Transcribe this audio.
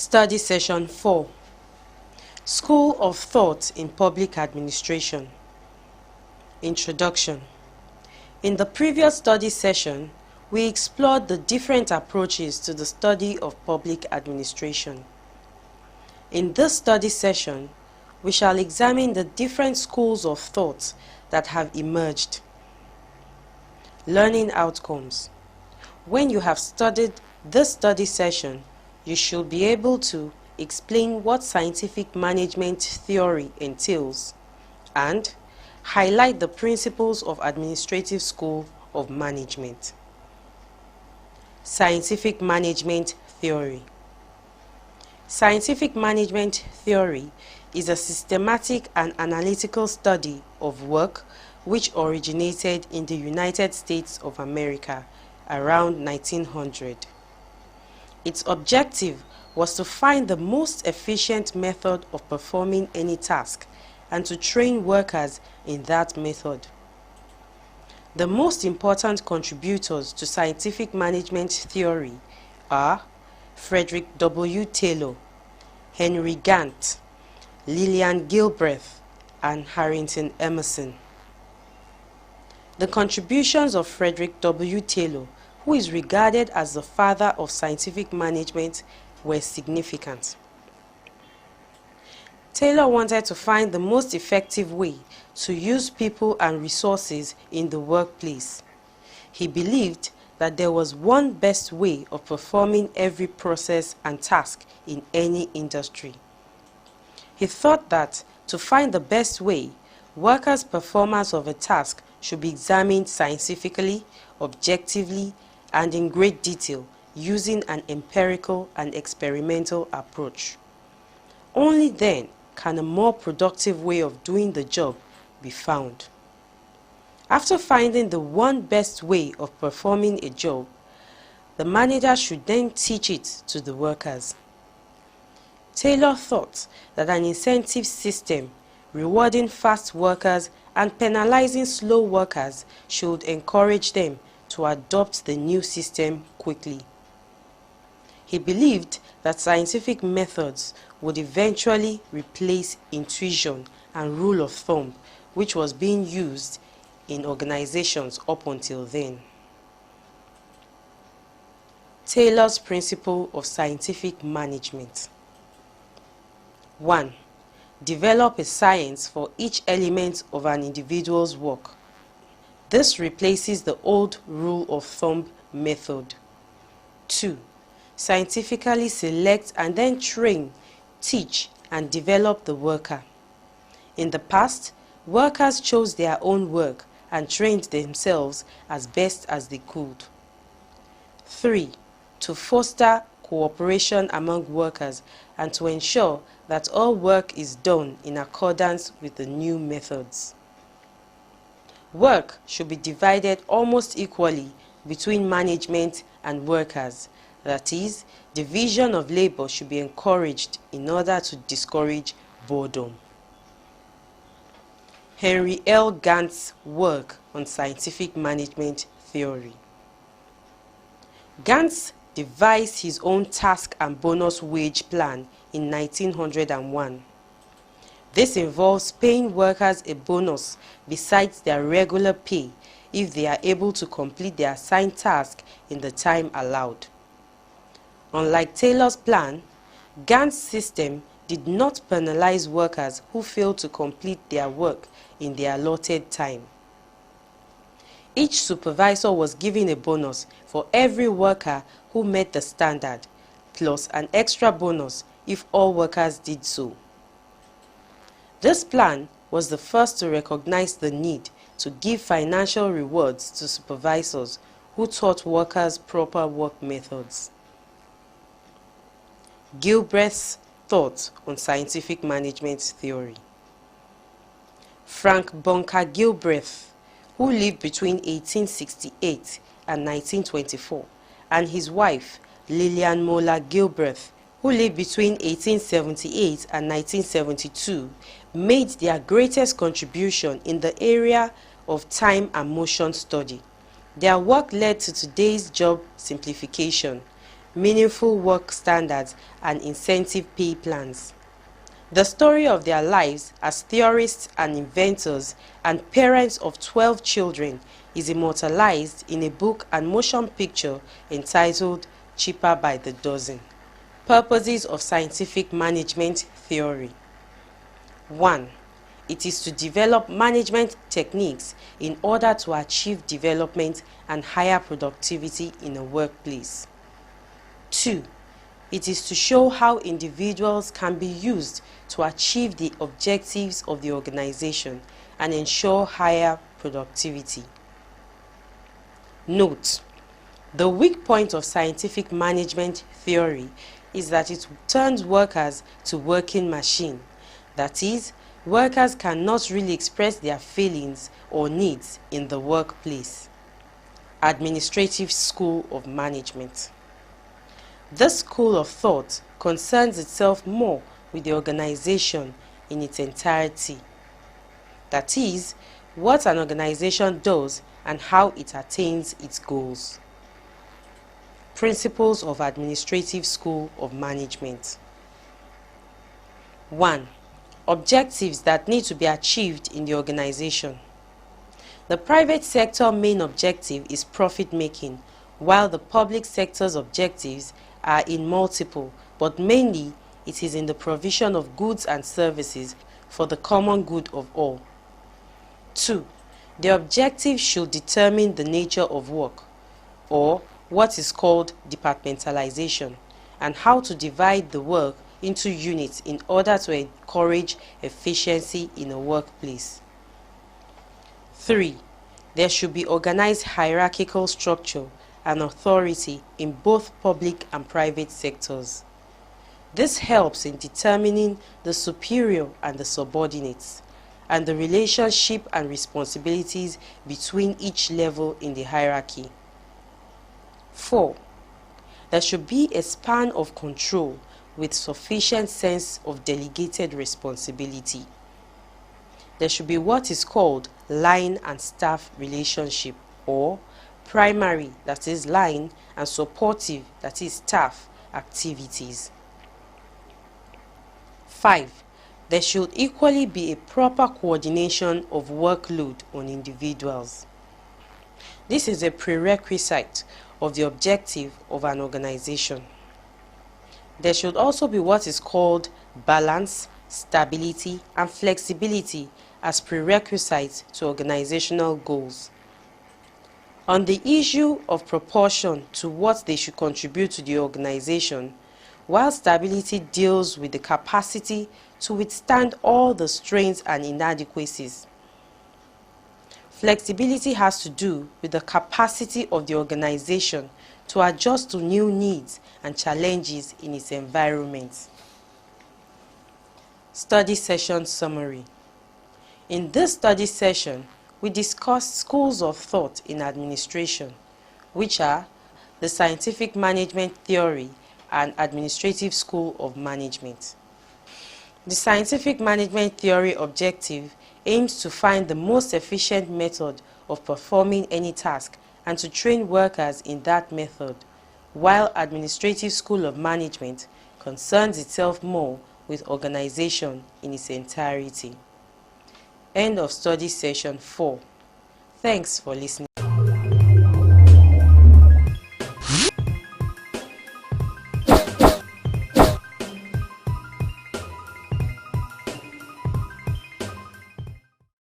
Study Session 4, School of Thought in Public Administration. Introduction. In the previous study session, we explored the different approaches to the study of public administration. In this study session, we shall examine the different schools of thought that have emerged. Learning outcomes. When you have studied this study session, you should be able to explain what scientific management theory entails and highlight the principles of administrative school of management. Scientific management theory. Scientific management theory is a systematic and analytical study of work which originated in the United States of America around 1900. Its objective was to find the most efficient method of performing any task and to train workers in that method. The most important contributors to scientific management theory are Frederick W. Taylor, Henry Gantt, Lillian Gilbreth, and Harrington Emerson. The contributions of Frederick W. Taylor, who is regarded as the father of scientific management, were significant. Taylor wanted to find the most effective way to use people and resources in the workplace. He believed that there was one best way of performing every process and task in any industry. He thought that to find the best way, workers' performance of a task should be examined scientifically, objectively, and in great detail using an empirical and experimental approach. Only then can a more productive way of doing the job be found. After finding the one best way of performing a job, the manager should then teach it to the workers. Taylor thought that an incentive system rewarding fast workers and penalizing slow workers should encourage them to adopt the new system quickly. He believed that scientific methods would eventually replace intuition and rule of thumb, which was being used in organizations up until then. Taylor's principle of scientific management. 1. Develop a science for each element of an individual's work. This replaces the old rule of thumb method. 2. Scientifically select and then train, teach, and develop the worker. In the past, workers chose their own work and trained themselves as best as they could. 3. To foster cooperation among workers and to ensure that all work is done in accordance with the new methods. Work should be divided almost equally between management and workers. That is, division of labor should be encouraged in order to discourage boredom. Henry L. Gantt's work on scientific management theory. Gantt devised his own task and bonus wage plan in 1901. This involves paying workers a bonus besides their regular pay if they are able to complete their assigned task in the time allowed. Unlike Taylor's plan, Gantt's system did not penalize workers who failed to complete their work in the allotted time. Each supervisor was given a bonus for every worker who met the standard, plus an extra bonus if all workers did so. This plan was the first to recognize the need to give financial rewards to supervisors who taught workers proper work methods. Gilbreth's thought on scientific management theory. Frank Bunker Gilbreth, who lived between 1868 and 1924, and his wife, Lillian Moeller Gilbreth, who lived between 1878 and 1972, made their greatest contribution in the area of time and motion study. Their work led to today's job simplification, meaningful work standards, and incentive pay plans. The story of their lives as theorists and inventors and parents of 12 children is immortalized in a book and motion picture entitled Cheaper by the Dozen. Purposes of scientific management theory. 1. It is to develop management techniques in order to achieve development and higher productivity in a workplace. 2. It is to show how individuals can be used to achieve the objectives of the organization and ensure higher productivity. Note: the weak point of scientific management theory is that it turns workers to working machines. That is, workers cannot really express their feelings or needs in the workplace. Administrative School of Management. This school of thought concerns itself more with the organization in its entirety. That is, what an organization does and how it attains its goals. Principles of Administrative School of Management. 1. Objectives that need to be achieved in the organization. The private sector main objective is profit making, while the public sector's objectives are in multiple, but mainly it is in the provision of goods and services for the common good of all. 2. The objective should determine the nature of work, or what is called departmentalization, and how to divide the work into units in order to encourage efficiency in a workplace. 3. There should be organized hierarchical structure and authority in both public and private sectors. This helps in determining the superior and the subordinates, and the relationship and responsibilities between each level in the hierarchy. 4. There should be a span of control with sufficient sense of delegated responsibility. There should be what is called line and staff relationship, or primary, that is line, and supportive, that is staff, activities. 5. There should equally be a proper coordination of workload on individuals. This is a prerequisite of the objective of an organization. There should also be what is called balance, stability, and flexibility as prerequisites to organizational goals. On the issue of proportion to what they should contribute to the organization, while stability deals with the capacity to withstand all the strains and inadequacies, flexibility has to do with the capacity of the organization to adjust to new needs and challenges in its environment. Study session summary. In this study session, we discussed schools of thought in administration, which are the Scientific Management Theory and Administrative School of Management. The Scientific Management Theory objective aims to find the most efficient method of performing any task and to train workers in that method, while Administrative School of Management concerns itself more with organization in its entirety. End of study session 4. Thanks for listening.